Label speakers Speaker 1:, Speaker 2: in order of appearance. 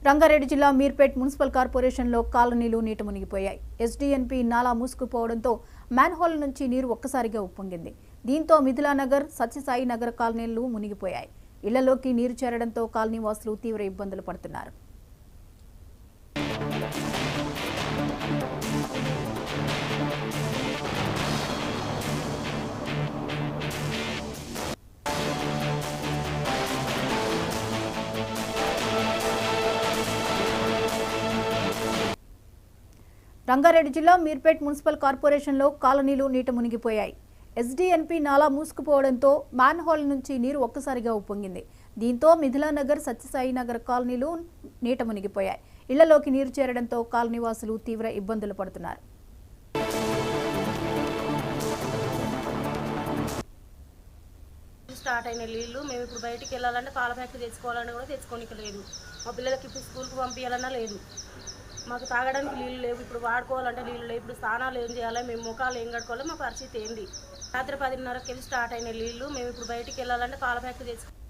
Speaker 1: రంగారెడ్డి జిల్లా మీర్పేట్ మున్సిపల్ కార్పొరేషన్లో కాలనీలు నీట మునిగిపోయాయి. ఎస్డీఎన్పీ నాలా మూసుకుపోవడంతో మ్యాన్హోల్ నుంచి నీరు ఒక్కసారిగా ఉప్పొంగింది. దీంతో మిథిలానగర్, సత్యసాయి నగర్ కాలనీలు మునిగిపోయాయి. ఇళ్లలోకి నీరు చేరడంతో కాలనీ వాసులు తీవ్ర ఇబ్బందులు పడుతున్నారు. రంగారెడ్డి జిల్లా మీర్పేట్ మున్సిపల్ కార్పొరేషన్లో కాలనీలు నీట మునిగిపోయాయి. ఎస్డీఎన్పీ నాలా మూసుకుపోవడంతో మ్యాన్హోల్ నుంచి నీరు ఒక్కసారిగా ఉప్పొంగింది. దీంతో మిథిలానగర్, సత్యసాయి నగర్ కాలనీలు నీట మునిగిపోయాయి. ఇళ్లలోకి నీరు చేరడంతో కాలనీ వాసులు తీవ్ర ఇబ్బందులు పడుతున్నారు.
Speaker 2: స్టార్ట్ అయిన నీళ్ళు మేము ఇప్పుడు బయటికి వెళ్ళాలంటే పాల ప్యాకెట్ తెచ్చుకోవాలని కూడా తెచ్చుకోనికి లేదు. మా పిల్లలకి ఇప్పుడు స్కూల్కి పంపించాలన్నా లేదు. మాకు తాగడానికి నీళ్ళు లేవు. ఇప్పుడు వాడుకోవాలంటే నీళ్ళు లేవు. ఇప్పుడు స్నానాలు ఏం చేయాలి, మేము ముఖాలు ఏం కట్టుకోవాలి, మా పరిస్థితి ఏంది? రాత్రి 10:30కి వెళ్ళి స్టార్ట్ అయిన నీళ్ళు మేము ఇప్పుడు బయటికి వెళ్ళాలంటే పాల ప్యాకెట్ తెచ్చుకోవాలి.